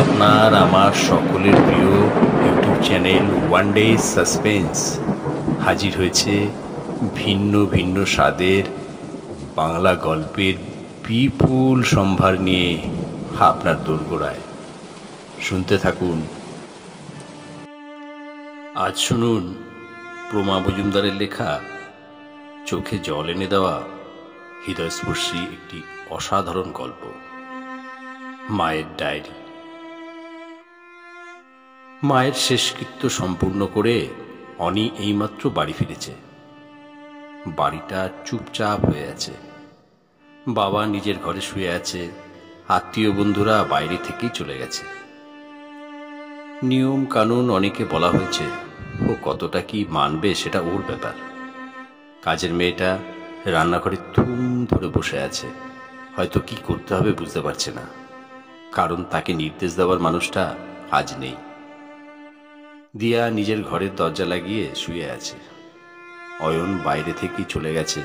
আপনার আমার সকলের প্রিয় YouTube channel one day suspense হাজির হয়েছে ভিন্ন ভিন্ন স্বাদের বাংলা গল্পের বিপুল সম্ভার নিয়ে আপনার দোরগোড়ায়। শুনতে থাকুন। আজ শুনুন প্রমা মজুমদারের লেখা চোখে জল এনে দেওয়া হৃদয়স্পর্শী একটি অসাধারণ গল্প, মায়ের ডায়েরি। মায়ের শেষকৃত্য সম্পূর্ণ করে অনি এইমাত্র বাড়ি ফিরেছে। বাড়িটা চুপচাপ হয়ে আছে। বাবা নিজের ঘরে শুয়ে আছে, আত্মীয় বন্ধুরা বাইরে থেকেই চলে গেছে। নিয়ম কানুন অনেকে বলা হয়েছে, ও কতটা কি মানবে সেটা ওর ব্যাপার। কাজের মেয়েটা রান্নাঘরে থুম ধরে বসে আছে, হয়তো কি করতে হবে বুঝতে পারছে না, কারণ তাকে নির্দেশ দেওয়ার মানুষটা আজ নেই। দিয়া নিজের ঘরের দরজা লাগিয়ে শুয়ে আছে। অয়ন বাইরে থেকেই চলে গেছে,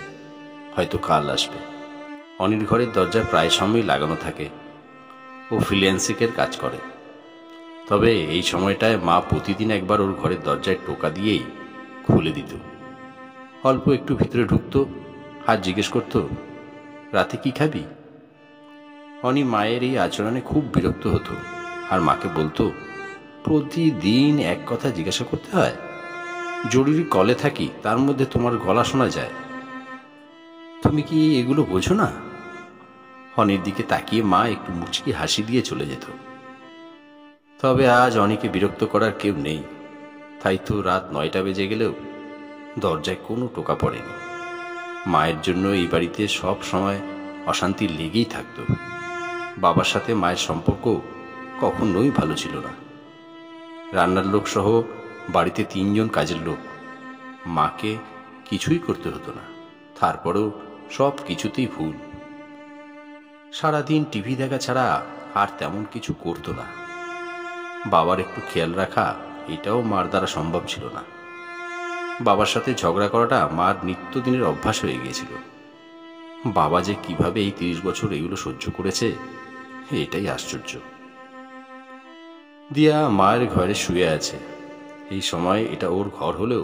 হয়তো কাল আসবে। অনির ঘরের দরজা প্রায় সময় লাগানো থাকে। ও ফ্রিল্যান্সিংয়ের কাজ করে। তবে এই সময়টায় মা প্রতিদিন একবার ওর ঘরের দরজায় টোকা দিয়েই খুলে দিত। অল্প একটু ভিতরে ঢুকতো, আর জিজ্ঞেস করত, রাতে কি খাবি? অনি মায়ের এই আচরণে খুব বিরক্ত হতো, আর মাকে বলতো, প্রতিদিন এক কথা জিজ্ঞাসা করতে হয়? জরুরি কলে থাকি, তার মধ্যে তোমার গলা শোনা যায়। তুমি কি এগুলো বোঝো না? অনির দিকে তাকিয়ে মা একটু মুচকি হাসি দিয়ে চলে যেত। তবে আজ অনিকে বিরক্ত করার কেউ নেই, তাই তো রাত 9টা বেজে গেলেও দরজায় কোনো টোকা পড়েনি। মায়ের জন্য এই বাড়িতে সব সময় অশান্তি লেগেই থাকত। বাবার সাথে মায়ের সম্পর্ক কখনোই ভালো ছিল না। রান্নার লোক সহ বাড়িতে 3 জন কাজের লোক। মাকে কিছুই করতে হতো না, তারপরেও সব কিছুতেই ভুল। সারাদিন টিভি দেখা ছাড়া আর তেমন কিছু করতো না। বাবার একটু খেয়াল রাখা, এটাও মার দ্বারা সম্ভব ছিল না। বাবার সাথে ঝগড়া করাটা মার নিত্যদিনের অভ্যাস হয়ে গিয়েছিল। বাবা যে কিভাবে এই 30 বছর এগুলো সহ্য করেছে, এটাই আশ্চর্য। দিয়া মায়ের ঘরে শুয়ে আছে। এই সময় এটা ওর ঘর হলেও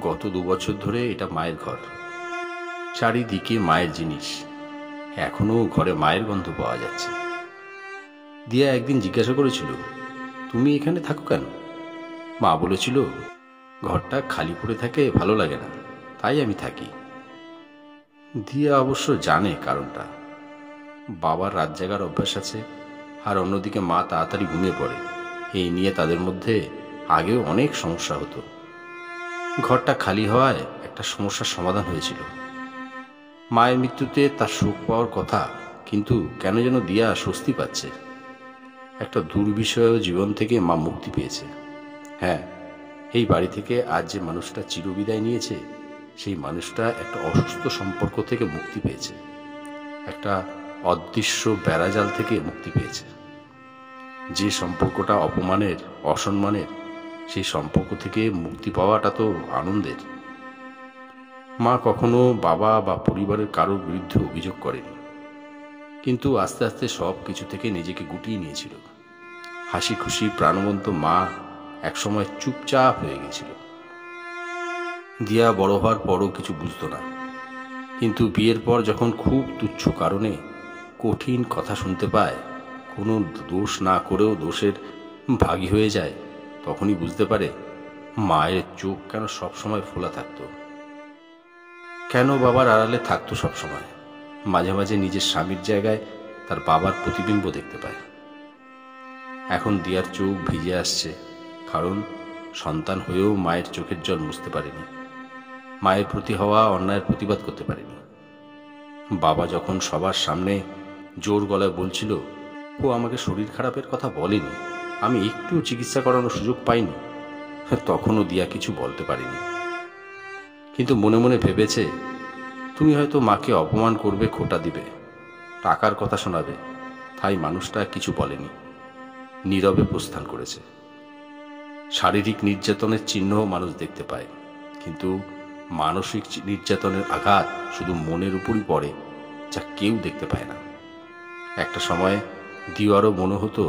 গত 2 বছর ধরে এটা মায়ের ঘর। চারিদিকে মায়ের জিনিস, এখনো ঘরে মায়ের গন্ধ পাওয়া যাচ্ছে। দিয়া একদিন জিজ্ঞাসা করেছিল, তুমি এখানে থাকো কেন? মা বলেছিল, ঘরটা খালি পড়ে থাকে, ভালো লাগে না, তাই আমি থাকি। দিয়া অবশ্য জানে কারণটা। বাবার রাত জাগার অভ্যাস আছে, আর অন্যদিকে মা তাড়াতাড়ি ঘুমিয়ে পড়ে। এই নিয়ে তাদের মধ্যে আগেও অনেক সমস্যা হতো। ঘরটা খালি হওয়ায় একটা সমস্যার সমাধান হয়েছিল। মায়ের মৃত্যুতে তার শোক পাওয়ার কথা, কিন্তু কেন যেন দিয়া স্বস্তি পাচ্ছে। একটা দুর্বিষয় জীবন থেকে মা মুক্তি পেয়েছে। হ্যাঁ, এই বাড়ি থেকে আজ যে মানুষটা চিরবিদায় নিয়েছে, সেই মানুষটা একটা অসুস্থ সম্পর্ক থেকে মুক্তি পেয়েছে, একটা অদৃশ্য বেড়াজাল থেকে মুক্তি পেয়েছে। যে সম্পর্কটা অপমানের, অসম্মানের, সেই সম্পর্ক থেকে মুক্তি পাওয়াটা তো আনন্দের। মা কখনো বাবা বা পরিবারের কারোর বিরুদ্ধে অভিযোগ করেনি, কিন্তু আস্তে আস্তে সব কিছু থেকে নিজেকে গুটিয়ে নিয়েছিল। হাসি খুশি প্রাণবন্ত মা একসময় চুপচাপ হয়ে গেছিল। দিয়া বড় হওয়ার পরও কিছু বুঝতো না, কিন্তু বিয়ের পর যখন খুব তুচ্ছ কারণে কঠিন কথা শুনতে পায়, কোনো দোষ না করেও দোষের ভাগী হয়ে যায়, তখনই বুঝতে পারে মায়ের চোখ কেন সবসময় ফোলা থাকতো, কেন বাবার আড়ালে থাকতো সবসময়। মাঝে মাঝে নিজের স্বামীর জায়গায় তার বাবার প্রতিবিম্ব দেখতে পায়। এখন দিয়ার চোখ ভিজে আসছে, কারণ সন্তান হয়েও মায়ের চোখের জল মুছতে পারেনি, মায়ের প্রতি হওয়া অন্যায়ের প্রতিবাদ করতে পারেনি। বাবা যখন সবার সামনে জোর গলায় বলছিল, ও আমাকে শরীর খারাপের কথা বলেনি, আমি একটু চিকিৎসা করানোর সুযোগ পাইনি, তখনও দিয়া কিছু বলতে পারিনি। কিন্তু মনে মনে ভেবেছে, তুমি হয়তো মাকে অপমান করবে, খোঁটা দিবে, টাকার কথা শোনাবে, তাই মানুষটা কিছু বলেনি, নীরবে প্রস্থান করেছে। শারীরিক নির্যাতনের চিহ্নও মানুষ দেখতে পায়, কিন্তু মানসিক নির্যাতনের আঘাত শুধু মনের উপরই পড়ে, যা কেউ দেখতে পায় না। একটা সময় দিওয়ারও মনে হতো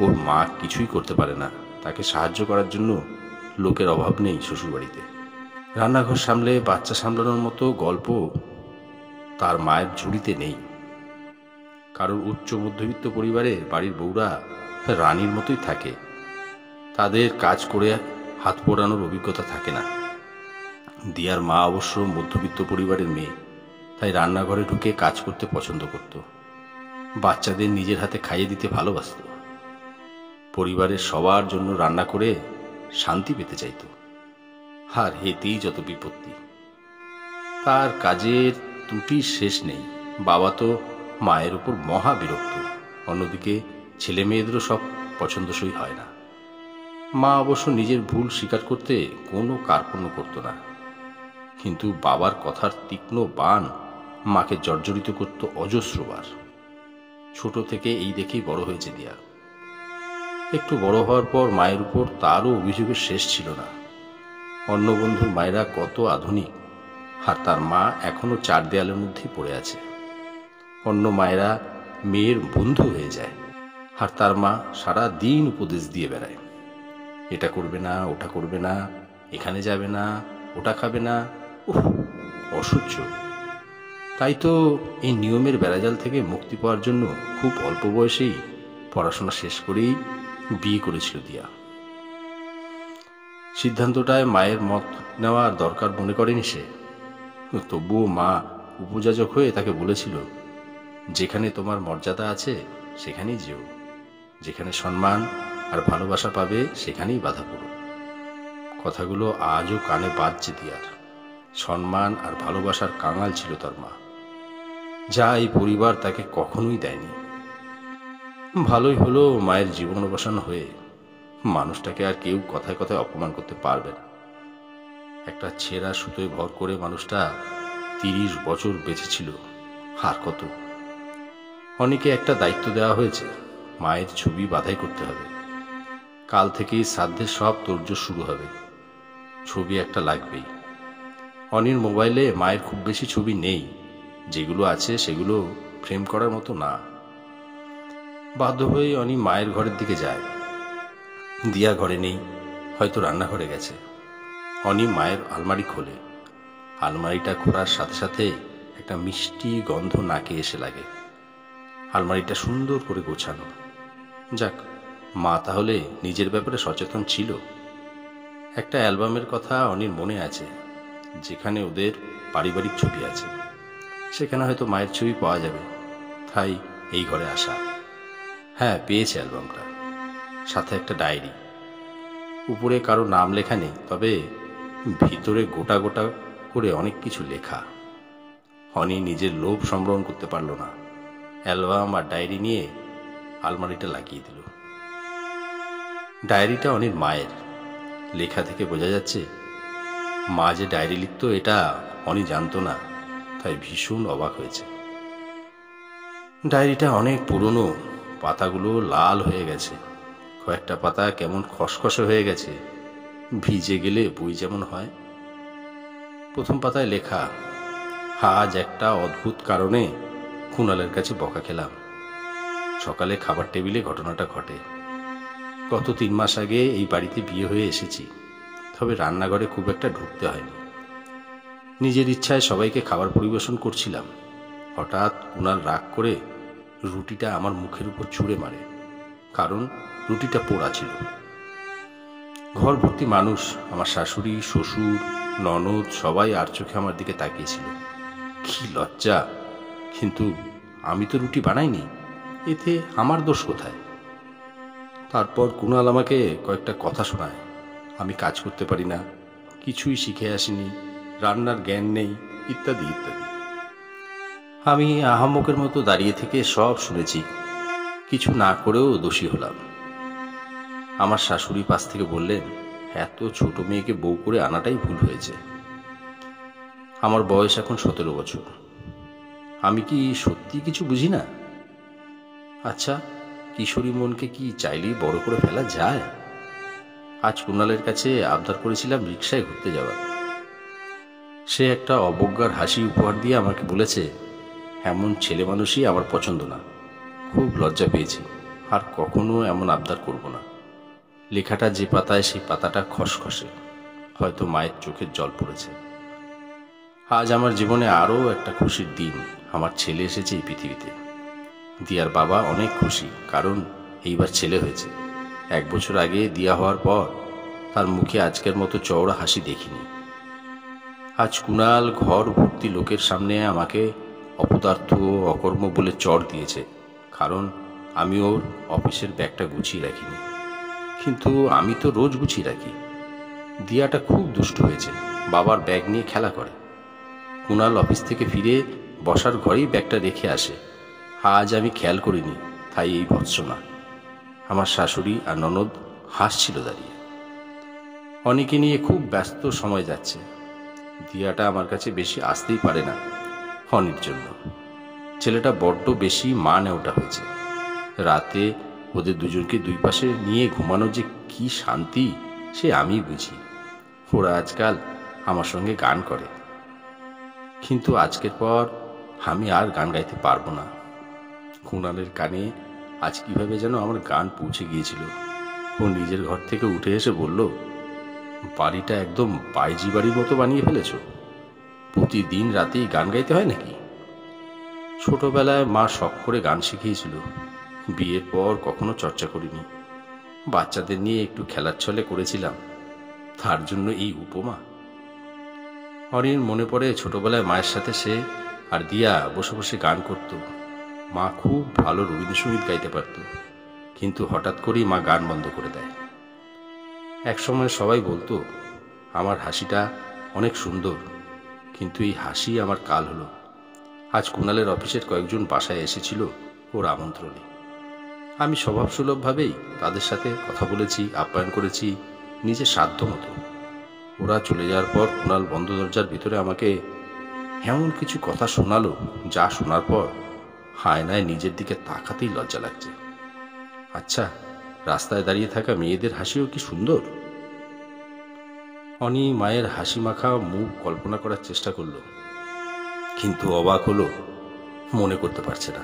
ওর মা কিছুই করতে পারে না, তাকে সাহায্য করার জন্য লোকের অভাব নেই শ্বশুরবাড়িতে। রান্নাঘর সামলে বাচ্চা সামলানোর মতো গল্প তার মায়ের ঝুড়িতে নেই। কারণ উচ্চ মধ্যবিত্ত পরিবারে বাড়ির বউরা রানীর মতোই থাকে, তাদের কাজ করে হাত পোড়ানোর অভিজ্ঞতা থাকে না। দিয়ার মা অবশ্য মধ্যবিত্ত পরিবারের মেয়ে, তাই রান্নাঘরে ঢুকে কাজ করতে পছন্দ করত, বাচ্চাদের নিজের হাতে খাইয়ে দিতে ভালোবাসত, পরিবারের সবার জন্য রান্না করে শান্তি পেতে চাইত। আর হেতেই যত বিপত্তি। তার কাজের ত্রুটির শেষ নেই। বাবা তো মায়ের উপর মহা বিরক্ত, অন্যদিকে ছেলে মেয়েদেরও সব পছন্দসই হয় না। মা অবশ্য নিজের ভুল স্বীকার করতে কোনো কার্পণ্য করত না, কিন্তু বাবার কথার তীক্ষ্ণ বাণ মাকে জর্জরিত করত অজস্রবার। ছোট থেকে এই দেখেই বড় হয়েছে দিয়া। একটু বড় হওয়ার পর মায়ের উপর তারও অভিযোগের শেষ ছিল না। অন্য বন্ধুর মায়েরা কত আধুনিক, আর তার মা এখনো চার দেয়ালের মধ্যেই পড়ে আছে। অন্য মায়েরা মেয়ের বন্ধু হয়ে যায়, আর তার মা সারা দিন উপদেশ দিয়ে বেড়ায়, এটা করবে না, ওটা করবে না, এখানে যাবে না, ওটা খাবে না। উফ, অসহ্য। তাই তো এই নিয়মের বেড়াজাল থেকে মুক্তি পাওয়ার জন্য খুব অল্প বয়সেই পড়াশোনা শেষ করেই বিয়ে করেছিল দিয়া। সিদ্ধান্তটায় মায়ের মত নেওয়ার দরকার মনে করেনি সে। তবুও মা উপযাজক হয়ে তাকে বলেছিল, যেখানে তোমার মর্যাদা আছে সেখানেই যেও, যেখানে সম্মান আর ভালোবাসা পাবে সেখানেই বাধা পড়ো। কথাগুলো আজও কানে বাজছে দিয়ার। সম্মান আর ভালোবাসার কাঙাল ছিল তার মা, যা এই পরিবার তাকে কখনোই দেয়নি। ভালোই হলো মায়ের জীবন অবসান হয়ে। মানুষটাকে আর কেউ কথায় কথায় অপমান করতে পারবে না। একটা ছেঁড়া সুতোয় ভর করে মানুষটা 30 বছর বেঁচে ছিল, আর কত। অনেকে একটা দায়িত্ব দেওয়া হয়েছে, মায়ের ছবি বাঁধাই করতে হবে। কাল থেকেই শ্রাদ্ধের সব তোড়জোড় শুরু হবে, ছবি একটা লাগবেই। অনির মোবাইলে মায়ের খুব বেশি ছবি নেই, যেগুলো আছে সেগুলো ফ্রেম করার মতো না। বাধ্য হয়ে অনি মায়ের ঘরের দিকে যায়। দিয়া ঘরে নেই, হয়তো রান্নাঘরে গেছে। অনি মায়ের আলমারি খোলে। আলমারিটা খোলার সাথে সাথে একটা মিষ্টি গন্ধ নাকে এসে লাগে। আলমারিটা সুন্দর করে গোছানো। যাক, মা তাহলে নিজের ব্যাপারে সচেতন ছিল। একটা অ্যালবামের কথা অনির মনে আছে, যেখানে ওদের পারিবারিক ছবি আছে। সেখানে হয়তো মায়ের ছবি পাওয়া যাবে, তাই এই ঘরে আসা। হ্যাঁ, পেয়েছে অ্যালবামটা, সাথে একটা ডায়েরি। উপরে কারো নাম লেখা নেই, তবে ভিতরে গোটা গোটা করে অনেক কিছু লেখা। অনি নিজের লোভ সম্বরণ করতে পারল না, অ্যালবাম আর ডায়েরি নিয়ে আলমারিটা লাগিয়ে দিল। ডায়েরিটা অনির মায়ের। লেখা থেকে বোঝা যাচ্ছে মা যে ডায়েরি লিখত এটা অনি জানতো না, তাই ভীষণ অবাক হয়েছে। ডায়েরিটা অনেক পুরনো, পাতাগুলো লাল হয়ে গেছে, কয়েকটা পাতা কেমন খসখসে হয়ে গেছে, ভিজে গেলে বই যেমন হয়। প্রথম পাতায় লেখা, আজ একটা অদ্ভুত কারণে কুণালের কাছে বকা খেলাম। সকালে খাবার টেবিলে ঘটনাটা ঘটে। গত 3 মাস আগে এই বাড়িতে বিয়ে হয়ে এসেছি, তবে রান্নাঘরে খুব একটা ঢুকতে হয়নি। নিজের ইচ্ছায় সবাইকে খাবার পরিবেশন করছিলাম। হঠাৎ কুণাল রাগ করে রুটিটা আমার মুখের উপর ছুঁড়ে মারে, কারণ রুটিটা পোড়া ছিল। ঘর ভর্তি মানুষ, আমার শাশুড়ি, শ্বশুর, ননদ সবাই আর চোখে আমার দিকে তাকিয়েছিল। কি লজ্জা! কিন্তু আমি তো রুটি বানাইনি, এতে আমার দোষ কোথায়? তারপর কুণাল আমাকে কয়েকটা কথা শোনায়। আমি কাজ করতে পারি না, কিছুই শিখে আসিনি, রান্নার জ্ঞান নেই, ইত্যাদি ইত্যাদি। আমি আহাম্মকের মতো দাঁড়িয়ে থেকে সব শুনেছি, কিছু না করেও দোষী হলাম। আমার শাশুড়ি পাশ থেকে বললেন, এত ছোট মেয়েকে বউ করে আনাটাই ভুল হয়েছে। আমার বয়স এখন 17 বছর। আমি কি সত্যি কিছু বুঝি না? আচ্ছা, কিশোরী মনকে কি চাইলেই বড় করে ফেলা যায়? আজ কুণালের কাছে আবদার করেছিলাম রিকশায় ঘুরতে যাওয়ার। সে একটা অবজ্ঞার হাসি উপহার দিয়ে আমাকে বলেছে, এমন ছেলে মানুষই আমার পছন্দ না। খুব লজ্জা পেয়েছি, আর কখনো এমন আবদার করব না। লেখাটা যে পাতায় সেই পাতাটা খসখসে, হয়তো মায়ের চোখের জল পড়েছে। আজ আমার জীবনে আরও একটা খুশির দিন, আমার ছেলে এসেছে এই পৃথিবীতে। দিয়ার বাবা অনেক খুশি, কারণ এইবার ছেলে হয়েছে। 1 বছর আগে দিয়া হওয়ার পর তার মুখে আজকের মতো চওড়া হাসি দেখিনি। আজ কুণাল ঘর ভর্তি লোকের সামনে আমাকে অপদার্থ ও অকর্ম বলে চড় দিয়েছে, কারণ আমি ওর অফিসের ব্যাগটা গুছিয়ে রাখিনি। কিন্তু আমি তো রোজ গুছিয়ে রাখি। দিয়াটা খুব দুষ্ট হয়েছে, বাবার ব্যাগ নিয়ে খেলা করে। কুণাল অফিস থেকে ফিরে বসার ঘরেই ব্যাগটা রেখে আসে। আজ আমি খেয়াল করিনি, তাই এই ভৎসনা। আমার শাশুড়ি আর ননদ হাসছিল দাঁড়িয়ে। অনেকে নিয়ে খুব ব্যস্ত সময় যাচ্ছে। দিয়াটা আমার কাছে বেশি আসতেই পারে না অনির জন্য। ছেলেটা বড্ড বেশি মা নেওটা হয়েছে। রাতে ওদের দুজনকে দুই পাশে নিয়ে ঘুমানো যে কি শান্তি, সে আমি বুঝি। ওরা আজকাল আমার সঙ্গে গান করে, কিন্তু আজকের পর আমি আর গান গাইতে পারবো না। কুণালের কানে আজ কিভাবে যেন আমার গান পৌঁছে গিয়েছিল। ও নিজের ঘর থেকে উঠে এসে বলল, বাড়িটা একদম বাইজি বাড়ির মতো বানিয়ে ফেলেছ। প্রতিদিন রাতেই গান গাইতে হয় নাকি? ছোটবেলায় মা শখ করে গান শিখিয়েছিল, বিয়ের পর কখনো চর্চা করিনি। বাচ্চাদের নিয়ে একটু খেলার ছলে করেছিলাম, তার জন্য এই উপমা। অরিন মনে পড়ে ছোটবেলায় মায়ের সাথে সে আর দিয়া বসে বসে গান করত। মা খুব ভালো রবীন্দ্রসঙ্গীত গাইতে পারত, কিন্তু হঠাৎ করেই মা গান বন্ধ করে দেয়। একসময় সবাই বলতো আমার হাসিটা অনেক সুন্দর, কিন্তু এই হাসি আমার কাল হলো। আজ কুণালের অফিসের কয়েকজন বাসায় এসেছিল ওর আমন্ত্রণে। আমি স্বভাবসুলভভাবেই তাদের সাথে কথা বলেছি, আপ্যায়ন করেছি নিজের সাধ্য মতো। ওরা চলে যাওয়ার পর কুণাল বন্ধ দরজার ভিতরে আমাকে এমন কিছু কথা শোনালো, যা শোনার পর আয়নায় নিজের দিকে তাকাতেই লজ্জা লাগছে। আচ্ছা, রাস্তায় দাঁড়িয়ে থাকা মেয়েদের হাসিও কি সুন্দর? অনি মায়ের হাসি মাখা মুখ কল্পনা করার চেষ্টা করলো, কিন্তু অবাক হলো, মনে করতে পারছে না।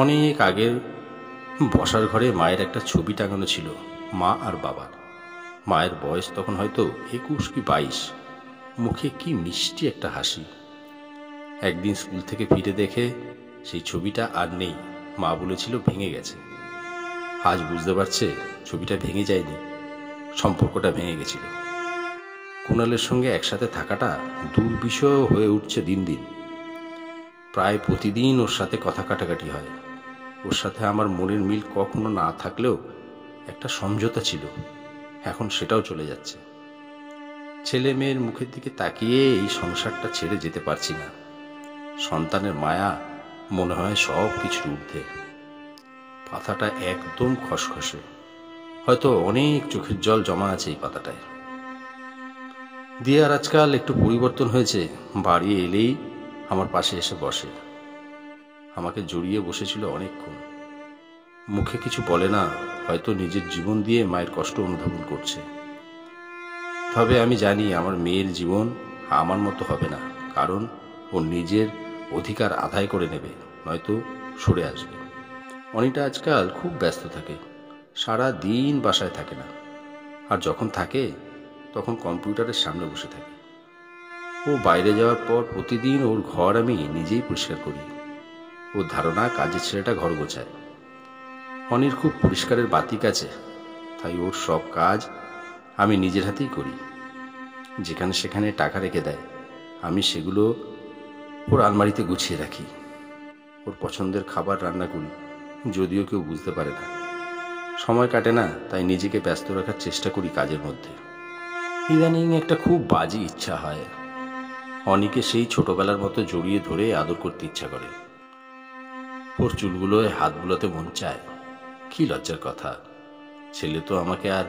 অনেক আগের বসার ঘরে মায়ের একটা ছবি টাঙানো ছিল, মা আর বাবার। মায়ের বয়স তখন হয়তো 21 কি 22। মুখে কি মিষ্টি একটা হাসি। একদিন স্কুল থেকে ফিরে দেখে সেই ছবিটা আর নেই। মা বলেছিল ভেঙে গেছে। আজ বুঝতে পারছে ছবিটা ভেঙে যায়নি, সম্পর্কটা ভেঙে গেছিল। কুণালের সঙ্গে একসাথে থাকাটা দুর্বিষহ হয়ে উঠছে দিন দিন। প্রায় প্রতিদিন ওর সাথে কথা কাটাকাটি হয়। ওর সাথে আমার মনের মিল কখনো না থাকলেও একটা সমঝোতা ছিল, এখন সেটাও চলে যাচ্ছে। ছেলে মেয়ের মুখের দিকে তাকিয়ে এই সংসারটা ছেড়ে যেতে পারছি না। সন্তানের মায়া মনে হয় সব কিছুর ঊর্ধ্বে। পাতাটা একদম খসখসে, হয়তো অনেক চোখের জল জমা আছে এই পাতাটায়। দিয়ার আজকাল একটু পরিবর্তন হয়েছে। বাড়ি এলেই আমার পাশে এসে বসে, আমাকে জড়িয়ে বসেছিল অনেকক্ষণ। মুখে কিছু বলে না, হয়তো নিজের জীবন দিয়ে মায়ের কষ্ট অনুধাবন করছে। তবে আমি জানি আমার মেয়ের জীবন আমার মতো হবে না, কারণ ও নিজের অধিকার আদায় করে নেবে, নয়তো সরে আসবে। অনিটা আজকাল খুব ব্যস্ত থাকে, সারা দিন বাসায় থাকে না, আর যখন থাকে তখন কম্পিউটারের সামনে বসে থাকে। ও বাইরে যাওয়ার পর প্রতিদিন ওর ঘর আমি নিজেই পরিষ্কার করি। ওর ধারণা কাজের ছেলেটা ঘর গোছায়। অনির খুব পরিষ্কারের বাতিক আছে, তাই ওর সব কাজ আমি নিজের হাতেই করি। যেখানে সেখানে টাকা রেখে দেয়, আমি সেগুলো ওর আলমারিতে গুছিয়ে রাখি। ওর পছন্দের খাবার রান্না করি, যদিও কেউ বুঝতে পারে না। সময় কাটে না, তাই নিজেকে ব্যস্ত রাখার চেষ্টা করি কাজের মধ্যে। ইদানিং একটা খুব বাজে ইচ্ছা হয়, অনিকে সেই ছোটবেলার মতো জড়িয়ে ধরে আদর করতে ইচ্ছা করে। ওর চুলগুলোয় হাত বুলাতে মন চায়। কি লজ্জার কথা, ছেলে তো আমাকে আর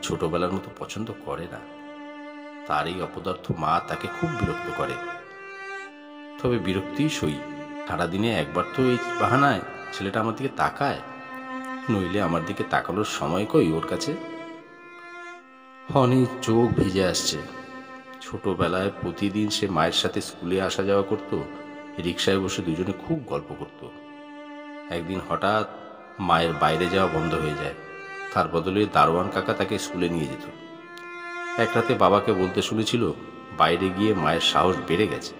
ছোটবেলার মতো পছন্দ করে না। তার এই অপদার্থ মা তাকে খুব বিরক্ত করে। তবে বিরক্তিই সই। সারাদিনে একবার তো এই বাহানায় ছেলেটা আমার দিকে তাকায়, নইলে আমার দিকে তাকানোর সময় কই ওর কাছে। অনেক চোখ ভিজে আসছে। ছোটবেলায় প্রতিদিন সে মায়ের সাথে স্কুলে আসা যাওয়া করত, রিক্সায় বসে দুজনে খুব গল্প করত। একদিন হঠাৎ মায়ের বাইরে যাওয়া বন্ধ হয়ে যায়। তার বদলে দারোয়ান কাকা তাকে স্কুলে নিয়ে যেত। এক রাতে বাবাকে বলতে শুনেছিল বাইরে গিয়ে মায়ের সাহস বেড়ে গেছে,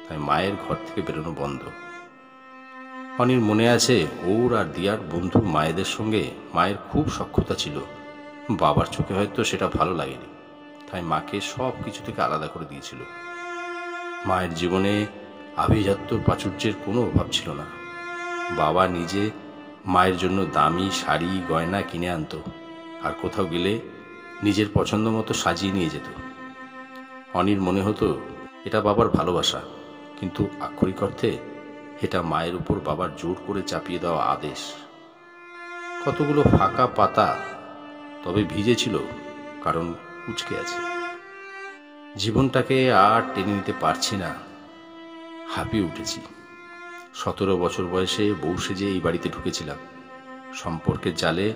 তাই মায়ের ঘর থেকে বেরোনো বন্ধ। অনির মনে আছে ওর আর দিয়ার বন্ধু মায়েদের সঙ্গে মায়ের খুব সখ্যতা ছিল। বাবার চোখে হয়তো সেটা ভালো লাগেনি, তাই মাকে সব কিছু থেকে আলাদা করে দিয়েছিল। মায়ের জীবনে আভিজাত্য প্রাচুর্যের কোনো অভাব ছিল না। বাবা নিজে মায়ের জন্য দামি শাড়ি গয়না কিনে আনতো, আর কোথাও গেলে নিজের পছন্দ মতো সাজিয়ে নিয়ে যেত। অনির মনে হতো এটা বাবার ভালোবাসা, কিন্তু আক্ষরিক অর্থে এটা মায়ের উপর বাবার জোর করে চাপিয়ে দেওয়া আদেশ। কতগুলো ফাঁকা পাতা তবে ভিজে ছিল, কারণ কুঁচকে আছে। জীবনটাকে আর টেনে নিতে পারছি না, হাঁপিয়ে উঠেছি। 17 বছর বয়সে বউ সেজে এই বাড়িতে ঢুকেছিলাম। সম্পর্কের জালে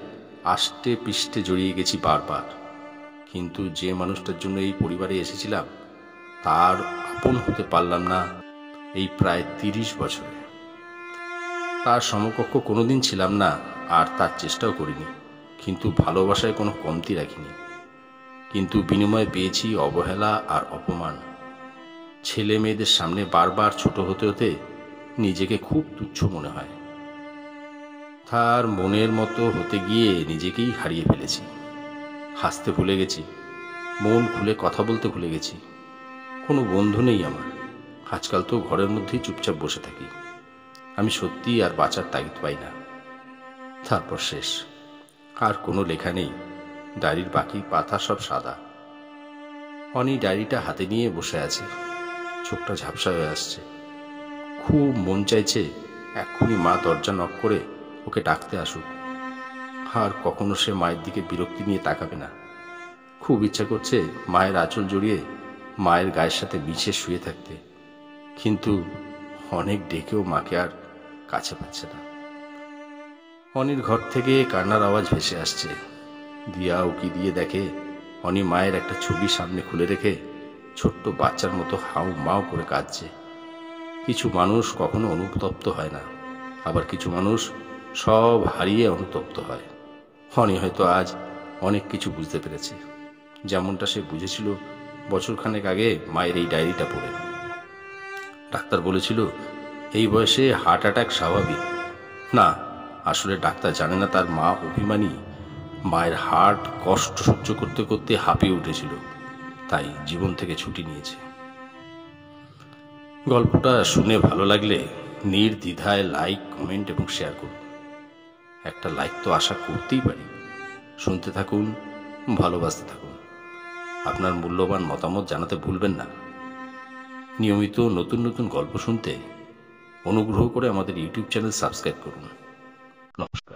আষ্টে পিষ্টে জড়িয়ে গেছি বারবার, কিন্তু যে মানুষটার জন্য এই পরিবারে এসেছিলাম তার আপন হতে পারলাম না এই প্রায় 30 বছরে। তার সমকক্ষ কোনোদিন ছিলাম না, আর তার চেষ্টাও করিনি, কিন্তু ভালোবাসায় কোনো কমতি রাখিনি। কিন্তু বিনিময়ে পেয়েছি অবহেলা আর অপমান। ছেলে মেয়েদের সামনে বারবার ছোট হতে হতে নিজেকে খুব তুচ্ছ মনে হয়। তার মনের মতো হতে গিয়ে নিজেকেই হারিয়ে ফেলেছি। হাসতে ভুলে গেছি, মন খুলে কথা বলতে ভুলে গেছি। কোনো বন্ধু নেই আমার। আজকাল তো ঘরের মধ্যেই চুপচাপ বসে থাকি। আমি সত্যি আর বাঁচার তাগিদ পাই না। তারপর শেষ, আর কোনো লেখা নেই। ডায়েরির বাকি পাতা সব সাদা। অনি ডায়েরিটা হাতে নিয়ে বসে আছে, চোখটা ঝাপসা হয়ে আসছে। খুব মন চাইছে এক্ষুনি মা দরজা নক করে ওকে ডাকতে আসুক, আর কখনো সে মায়ের দিকে বিরক্তি নিয়ে তাকাবে না। খুব ইচ্ছা করছে মায়ের আঁচল জড়িয়ে মায়ের গায়ের সাথে মিশে শুয়ে থাকতে, কিন্তু অনেক ডেকেও মাকে আর কাছে পাচ্ছে না। অনির ঘর থেকে কান্নার আওয়াজ ভেসে আসছে। দিয়া উকি দিয়ে দেখে অনি মায়ের একটা ছবি সামনে খুলে রেখে ছোট্ট বাচ্চার মতো হাউ মাউ করে কাঁদছে। কিছু মানুষ কখনো অনুতপ্ত হয় না, আবার কিছু মানুষ সব হারিয়ে অনুতপ্ত হয়। অনি হয়তো আজ অনেক কিছু বুঝতে পেরেছে, যেমনটা সে বুঝেছিল বছরখানেক আগে মায়ের এই ডায়েরিটা পড়ে। ডাক্তার বলেছিল এই বয়সে হার্ট অ্যাটাক স্বাভাবিক না। আসলে ডাক্তার জানে না তার মা অভিমানী। মায়ের হার্ট কষ্ট সহ্য করতে করতে হাঁপিয়ে উঠেছিল, তাই জীবন থেকে ছুটি নিয়েছে। গল্পটা শুনে ভালো লাগলে নির্দ্বিধায় লাইক, কমেন্ট এবং শেয়ার করুন। একটা লাইক তো আশা করতেই পারি। শুনতে থাকুন, ভালোবাসতে থাকুন। আপনার মূল্যবান মতামত জানাতে ভুলবেন না। নিয়মিত নতুন নতুন গল্প শুনতে অনুগ্রহ করে আমাদের ইউটিউব চ্যানেল সাবস্ক্রাইব করুন। নমস্কার।